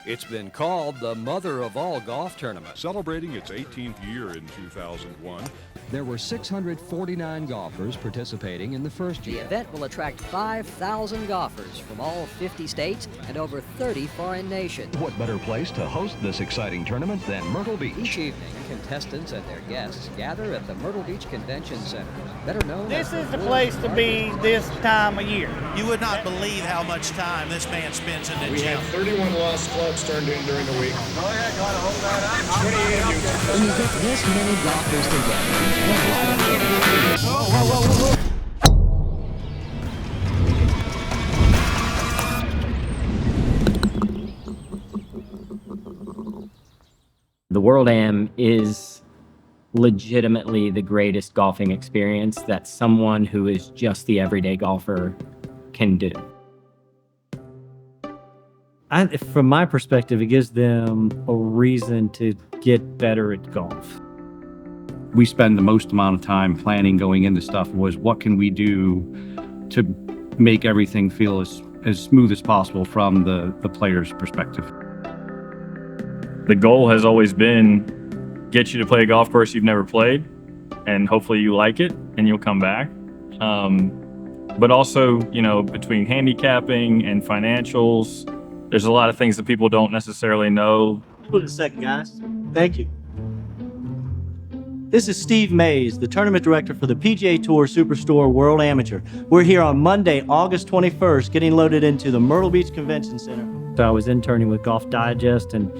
It's been called the mother of all golf tournaments. Celebrating its 18th year in 2001. There were 649 golfers participating in the first The year. event will attract 5,000 golfers from all 50 states and over 30 foreign nations. What better place to host this exciting tournament than Myrtle Beach? Each evening, contestants and their guests gather at the Myrtle Beach Convention Center, better known This as is the place to be this time of year. You would not believe how much time this man spends in the We gym. had 31 lost clubs turned in during the week. Go ahead, gotta hold that up. 28 of you. When you get this many golfers together, The World Am is legitimately the greatest golfing experience that someone who is just the everyday golfer can do. From my perspective, it gives them a reason to get better at golf. We spend the most amount of time planning going into stuff was what can we do to make everything feel as smooth as possible from the player's perspective. The goal has always been get you to play a golf course you've never played, and hopefully you like it and you'll come back. But also, between handicapping and financials, there's a lot of things that people don't necessarily know. Hold a second, guys. Thank you. This is Steve Mays, the tournament director for the PGA Tour Superstore World Amateur. We're here on Monday, August 21st, getting loaded into the Myrtle Beach Convention Center. So I was interning with Golf Digest and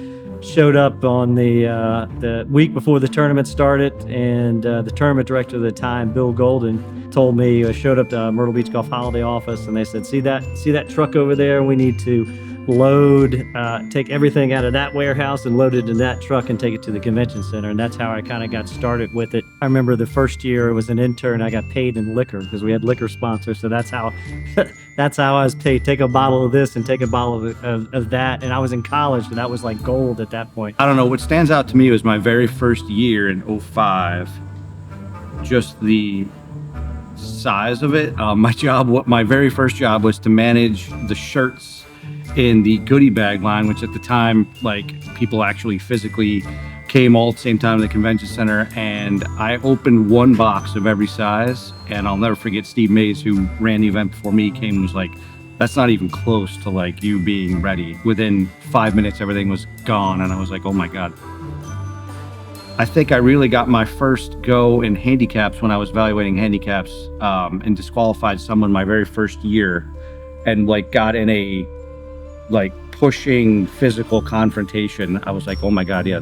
showed up on the week before the tournament started, and the tournament director at the time, Bill Golden, told me, showed up to Myrtle Beach Golf Holiday office, and they said, see that truck over there? We need to load, take everything out of that warehouse and load it in that truck and take it to the convention center. And that's how I kind of got started with it. I remember the first year I was an intern, I got paid in liquor because we had liquor sponsors. So that's how that's how I was paid. Take a bottle of this and take a bottle of that. And I was in college, and that was like gold at that point. I don't know, what stands out to me was my very first year in 05, just the size of it. My very first job was to manage the shirts in the goodie bag line, which at the time, people actually physically came all at the same time to the convention center, and I opened one box of every size, and I'll never forget Steve Mays, who ran the event before me, came and was like, that's not even close to you being ready. Within 5 minutes, everything was gone, and I was like, oh my God. I think I really got my first go in handicaps when I was evaluating handicaps, and disqualified someone my very first year, and got in a pushing physical confrontation. I was like, oh my God, yeah,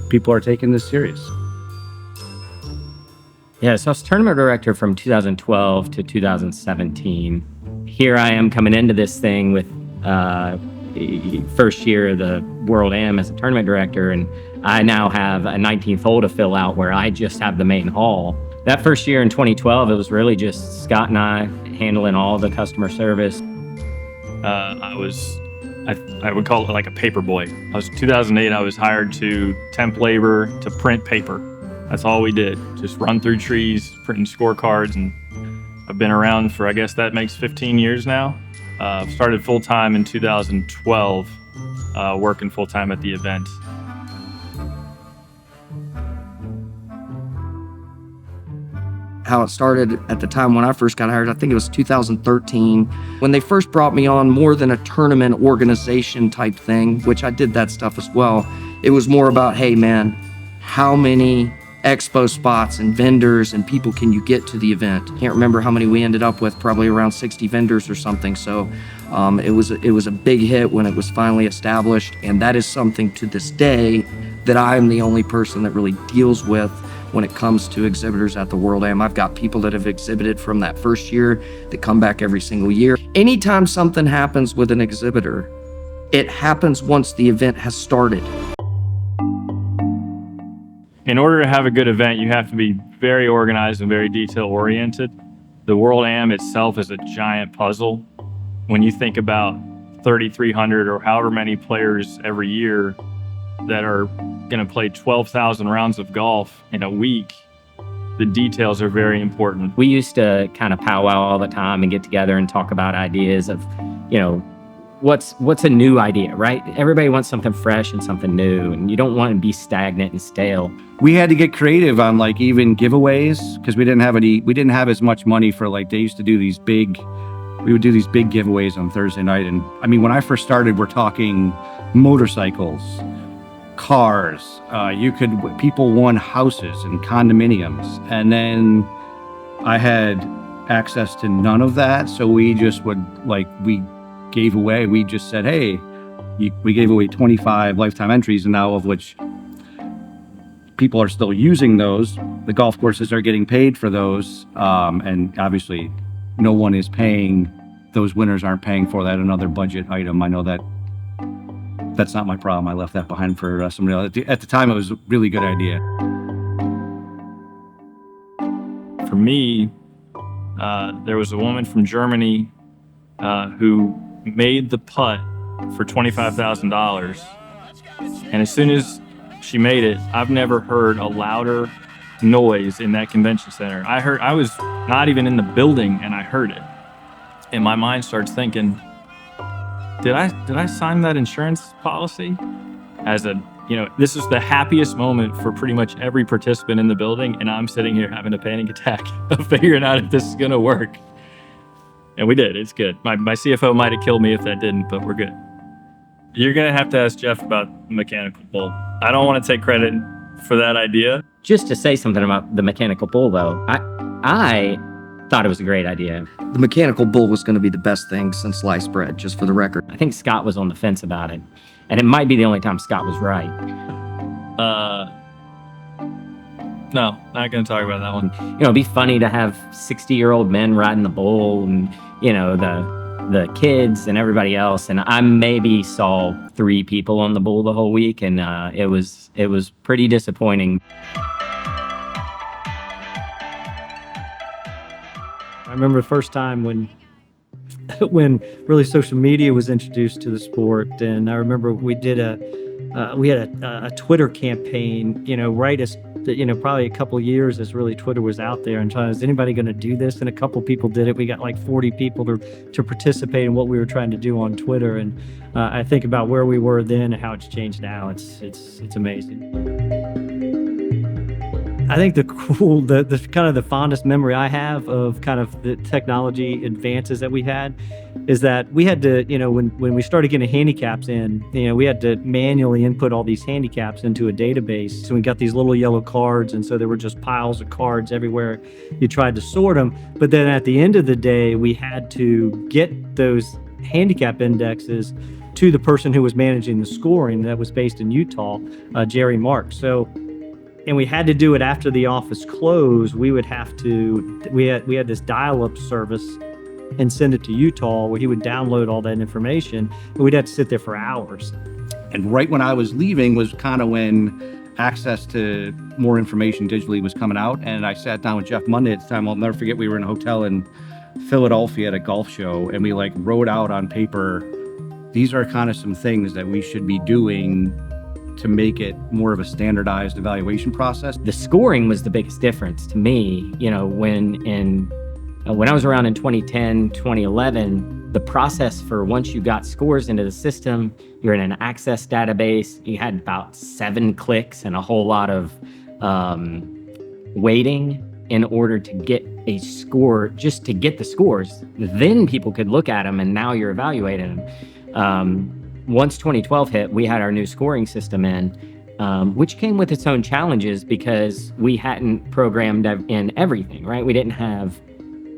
people are taking this serious. Yeah, so I was tournament director from 2012 to 2017. Here I am coming into this thing with first year of the World Am as a tournament director, and I now have a 19th hole to fill out where I just have the main hall. That first year in 2012, it was really just Scott and I handling all the customer service. I would call it like a paper boy. 2008, I was hired to temp labor to print paper. That's all we did, just run through trees, printing scorecards, and I've been around for, I guess that makes 15 years now. Started full-time in 2012, working full-time at the event. How it started at the time when I first got hired, I think it was 2013, when they first brought me on more than a tournament organization type thing, which I did that stuff as well. It was more about, hey man, how many expo spots and vendors and people can you get to the event? Can't remember how many we ended up with, probably around 60 vendors or something. So it was a big hit when it was finally established, and that is something to this day that I am the only person that really deals with when it comes to exhibitors at the World Am. I've got people that have exhibited from that first year that come back every single year. Anytime something happens with an exhibitor, it happens once the event has started. In order to have a good event, you have to be very organized and very detail-oriented. The World Am itself is a giant puzzle. When you think about 3,300 or however many players every year that are going to play 12,000 rounds of golf in a week, the details are very important. We used to kind of powwow all the time and get together and talk about ideas of, what's a new idea, right? Everybody wants something fresh and something new, and you don't want to be stagnant and stale. We had to get creative on like even giveaways because we didn't have as much money for like, they used to do we would do these big giveaways on Thursday night. And I mean, when I first started, we're talking motorcycles, cars, people won houses and condominiums. And then I had access to none of that. So we just we just said, hey, we gave away 25 lifetime entries, and now of which people are still using those. The golf courses are getting paid for those. And obviously no one is paying, those winners aren't paying for that, another budget item. I know that's not my problem. I left that behind for somebody else. At the time, it was a really good idea. For me, there was a woman from Germany who made the putt for $25,000. And as soon as she made it, I've never heard a louder noise in that convention center. I was not even in the building and I heard it. And my mind starts thinking, did I sign that insurance policy? This is the happiest moment for pretty much every participant in the building, and I'm sitting here having a panic attack of figuring out if this is gonna work. And we did, it's good. My CFO might have killed me if that didn't, but we're good. You're gonna have to ask Jeff about the mechanical bull. I don't wanna take credit for that idea. Just to say something about the mechanical bull, though, I thought it was a great idea. The mechanical bull was going to be the best thing since sliced bread, just for the record. I think Scott was on the fence about it, and it might be the only time Scott was right. No, not gonna talk about that one. It'd be funny to have 60-year-old men riding the bull, and the kids and everybody else. And I maybe saw 3 people on the bull the whole week, and it was pretty disappointing. I remember the first time when really social media was introduced to the sport, and I remember we had a Twitter campaign, right as probably a couple of years as really Twitter was out there and trying, is anybody going to do this? And a couple people did it. We got like 40 people to participate in what we were trying to do on Twitter, and I think about where we were then and how it's changed now. It's amazing. I think the kind of the fondest memory I have of kind of the technology advances that we had is that we had to, when we started getting handicaps in, we had to manually input all these handicaps into a database. So we got these little yellow cards, and so there were just piles of cards everywhere. You tried to sort them, but then at the end of the day, we had to get those handicap indexes to the person who was managing the scoring. That was based in Utah, Jerry Marks. And we had to do it after the office closed. We had this dial-up service and send it to Utah where he would download all that information, and we'd have to sit there for hours. And right when I was leaving was kind of when access to more information digitally was coming out. And I sat down with Jeff Monday at the time. I'll never forget, we were in a hotel in Philadelphia at a golf show, and we wrote out on paper, these are kind of some things that we should be doing to make it more of a standardized evaluation process. The scoring was the biggest difference to me. When I was around in 2010, 2011, the process for once you got scores into the system, you're in an access database, you had about 7 clicks and a whole lot of waiting in order to get a score, just to get the scores. Then people could look at them, and now you're evaluating them. Once 2012 hit, we had our new scoring system in, which came with its own challenges because we hadn't programmed in everything, right? We didn't have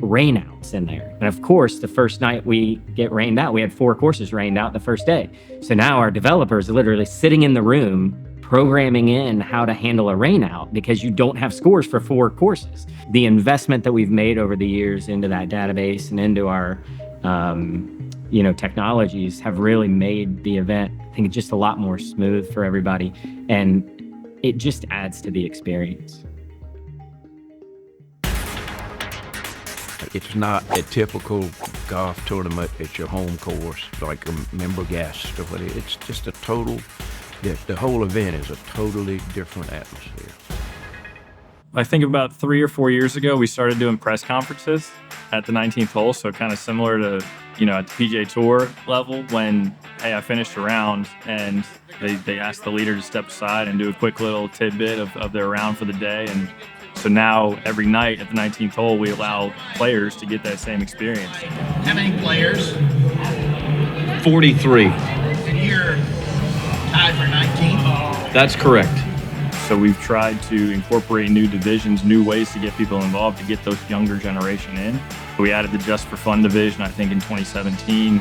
rainouts in there. And of course, the first night we get rained out, we had 4 courses rained out the first day. So now our developers are literally sitting in the room programming in how to handle a rainout because you don't have scores for 4 courses. The investment that we've made over the years into that database and into our technologies have really made the event, I think, just a lot more smooth for everybody, and it just adds to the experience. It's not a typical golf tournament at your home course, like a member guest or whatever. It's just the whole event is a totally different atmosphere. I think about 3 or 4 years ago, we started doing press conferences. at the 19th hole, so kind of similar to, you know, at the PGA Tour level when, hey, I finished a round and they asked the leader to step aside and do a quick little tidbit of their round for the day. And so now every night at the 19th hole, we allow players to get that same experience. How many players? 43. And you're tied for 19th? That's correct. So we've tried to incorporate new divisions, new ways to get people involved, to get those younger generation in. We added the Just for Fun division, I think, in 2017,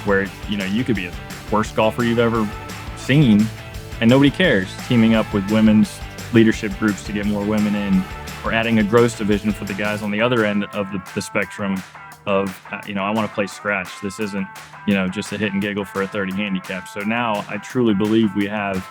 where, you know, you could be the worst golfer you've ever seen and nobody cares. Teaming up with women's leadership groups to get more women in. We're adding a gross division for the guys on the other end of the spectrum of, you know, I want to play scratch. This isn't, you know, just a hit and giggle for a 30 handicap. So now I truly believe we have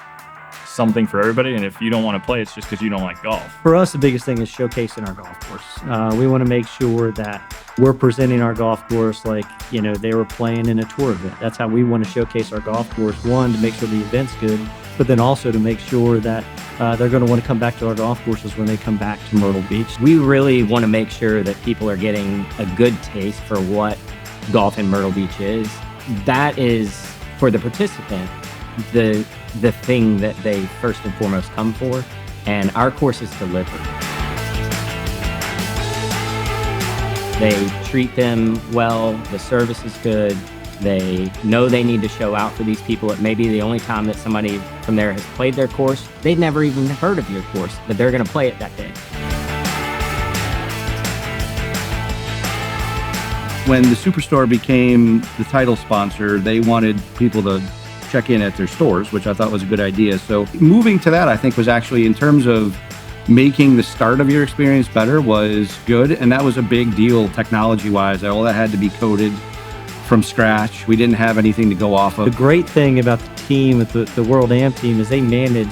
something for everybody, and if you don't want to play, it's just because you don't like golf. For us, the biggest thing is showcasing our golf course. We want to make sure that we're presenting our golf course like, you know, they were playing in a tour event. That's how we want to showcase our golf course. One, to make sure the event's good, but then also to make sure that they're going to want to come back to our golf courses when they come back to Myrtle Beach. We really want to make sure that people are getting a good taste for what golf in Myrtle Beach is. That is, for the participant, the thing that they first and foremost come for, and our courses deliver. They treat them well, the service is good, they know they need to show out for these people. It may be the only time that somebody from there has played their course. They've never even heard of your course, but they're going to play it that day. When the Superstore became the title sponsor, they wanted people to check in at their stores, which I thought was a good idea. So moving to that, I think, was actually, in terms of making the start of your experience better, was good. And that was a big deal technology-wise. All that had to be coded from scratch. We didn't have anything to go off of. The great thing about the team, the World Am team, is they manage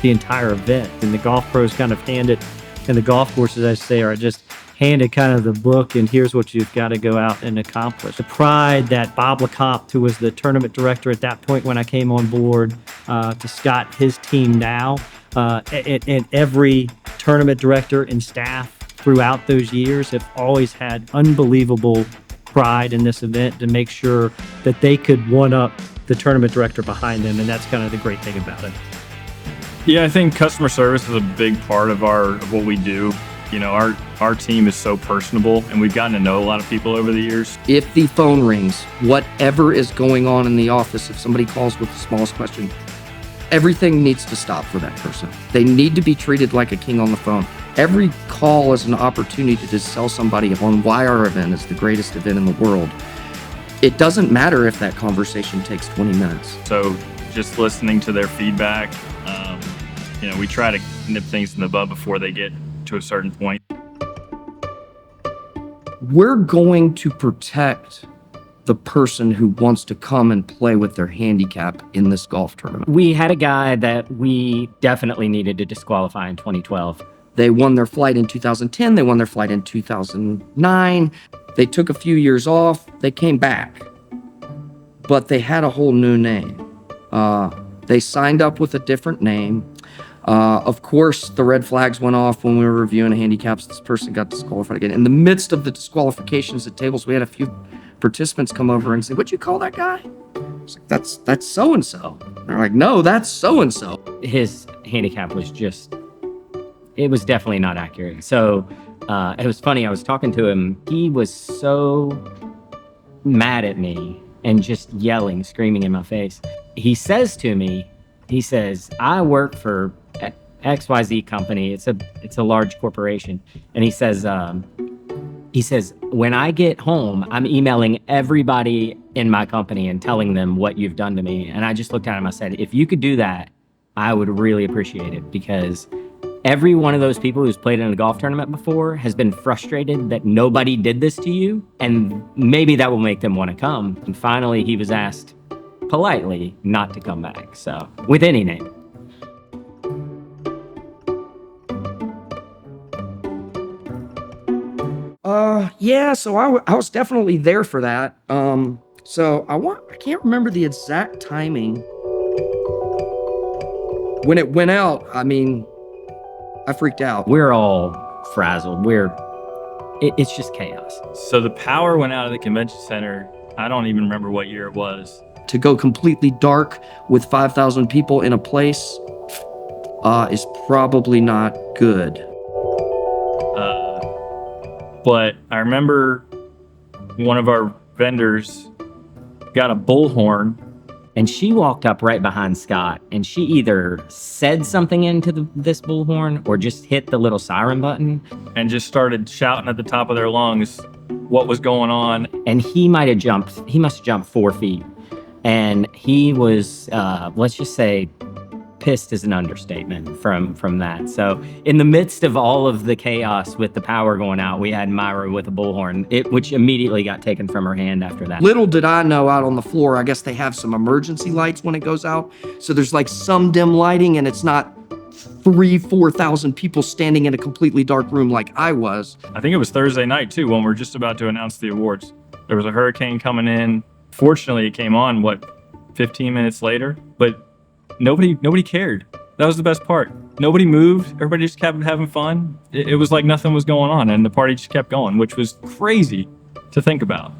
the entire event. And the golf pros kind of hand it, and the golf courses, I say, are just handed kind of the book, and here's what you've got to go out and accomplish. The pride that Bob LeCompte, who was the tournament director at that point when I came on board, to Scott, his team now, and every tournament director and staff throughout those years have always had unbelievable pride in this event to make sure that they could one-up the tournament director behind them, and that's kind of the great thing about it. Yeah, I think customer service is a big part of what we do. You know, our team is so personable, and we've gotten to know a lot of people over the years. If the phone rings, whatever is going on in the office, if somebody calls with the smallest question, everything needs to stop for that person. They need to be treated like a king on the phone. Every call is an opportunity to sell somebody on why our event is the greatest event in the world. It doesn't matter if that conversation takes 20 minutes. So just listening to their feedback, you know, we try to nip things in the bud before they get to a certain point. We're going to protect the person who wants to come and play with their handicap in this golf tournament. We had a guy that we definitely needed to disqualify in 2012. They won their flight in 2010. They won their flight in 2009. They took a few years off. They came back, but they had a whole new name. They signed up with a different name. Of course, the red flags went off when we were reviewing handicaps. This person got disqualified again. In the midst of the disqualifications at tables, we had a few participants come over and say, "What'd you call that guy?" I was like, that's so-and-so. They're like, "No, that's so-and-so." His handicap was just, it was definitely not accurate. So it was funny, I was talking to him. He was so mad at me and just yelling, screaming in my face. He says to me, he says, "I work for XYZ company. It's a large corporation." And he says, "When I get home, I'm emailing everybody in my company and telling them what you've done to me." And I just looked at him, I said, "If you could do that, I would really appreciate it, because every one of those people who's played in a golf tournament before has been frustrated that nobody did this to you, and maybe that will make them want to come." And finally, he was asked politely not to come back, so, with any name. Yeah, so I was definitely there for that. So I can't remember the exact timing. When it went out, I mean, I freaked out. We're all frazzled. it's just chaos. So the power went out of the convention center. I don't even remember what year it was. To go completely dark with 5,000 people in a place is probably not good. But I remember one of our vendors got a bullhorn. And she walked up right behind Scott, and she either said something into this bullhorn or just hit the little siren button. And just started shouting at the top of their lungs what was going on. And he must have jumped 4 feet. And he was, let's just say, pissed is an understatement from that. So in the midst of all of the chaos with the power going out, we had Myra with a bullhorn, which immediately got taken from her hand after that. Little did I know, out on the floor, I guess they have some emergency lights when it goes out. So there's like some dim lighting, and it's not 4,000 people standing in a completely dark room like I was. I think it was Thursday night too, when we were just about to announce the awards. There was a hurricane coming in. Fortunately, it came on, 15 minutes later? But nobody cared. That was the best part. Nobody moved. Everybody just kept having fun. It was like nothing was going on, and the party just kept going, which was crazy to think about.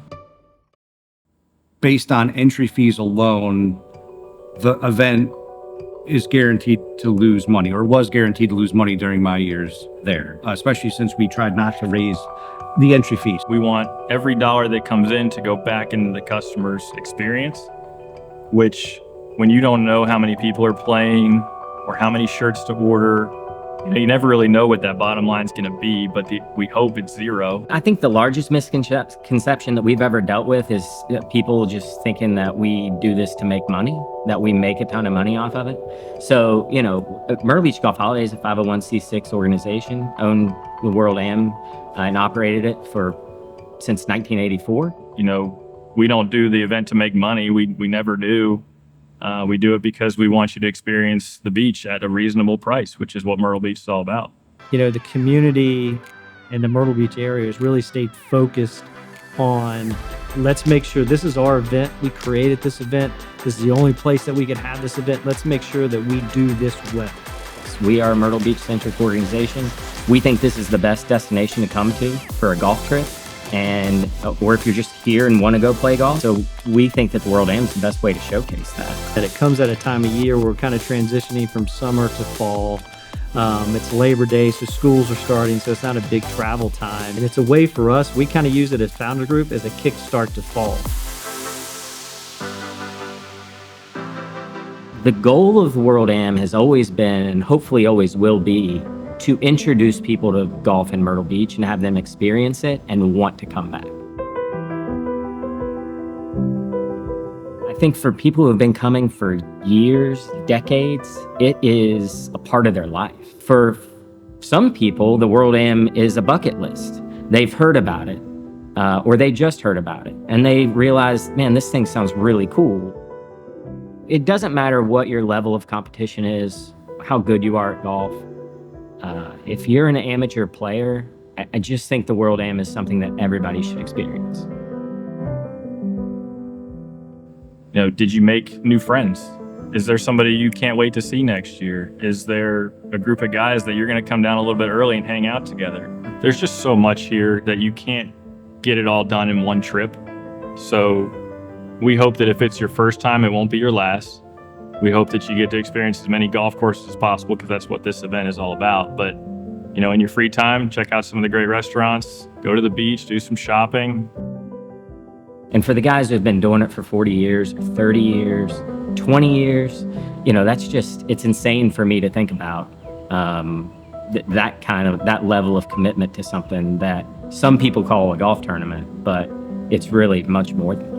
Based on entry fees alone, the event is guaranteed to lose money, or was guaranteed to lose money during my years there, especially since we tried not to raise the entry fees. We want every dollar that comes in to go back into the customer's experience, which when you don't know how many people are playing or how many shirts to order, you never really know what that bottom line is going to be, but we hope it's zero. I think the largest misconception that we've ever dealt with is people just thinking that we do this to make money, that we make a ton of money off of it. So, Myrtle Beach Golf Holiday is a 501c6 organization, owned the World Am and operated it since 1984. We don't do the event to make money. We never do. We do it because we want you to experience the beach at a reasonable price, which is what Myrtle Beach is all about. The community in the Myrtle Beach area has really stayed focused on, let's make sure this is our event. We created this event. This is the only place that we can have this event. Let's make sure that we do this well. We are a Myrtle Beach-centric organization. We think this is the best destination to come to for a golf trip, or if you're just here and want to go play golf. So we think that the World Am is the best way to showcase that. And it comes at a time of year where we're kind of transitioning from summer to fall. It's Labor Day, so schools are starting, so it's not a big travel time. And it's a way for us, we kind of use it as Founder Group as a kickstart to fall. The goal of the World Am has always been, and hopefully always will be, to introduce people to golf in Myrtle Beach and have them experience it and want to come back. I think for people who have been coming for years, decades, it is a part of their life. For some people, the World Am is a bucket list. They've heard about it, or they just heard about it, and they realize, man, this thing sounds really cool. It doesn't matter what your level of competition is, how good you are at golf. If you're an amateur player, I just think the World Am is something that everybody should experience. Did you make new friends? Is there somebody you can't wait to see next year? Is there a group of guys that you're going to come down a little bit early and hang out together? There's just so much here that you can't get it all done in one trip. So we hope that if it's your first time, it won't be your last. We hope that you get to experience as many golf courses as possible, because that's what this event is all about. But, in your free time, check out some of the great restaurants, go to the beach, do some shopping. And for the guys who have been doing it for 40 years, 30 years, 20 years, it's insane for me to think about that level of commitment to something that some people call a golf tournament, but it's really much more than that.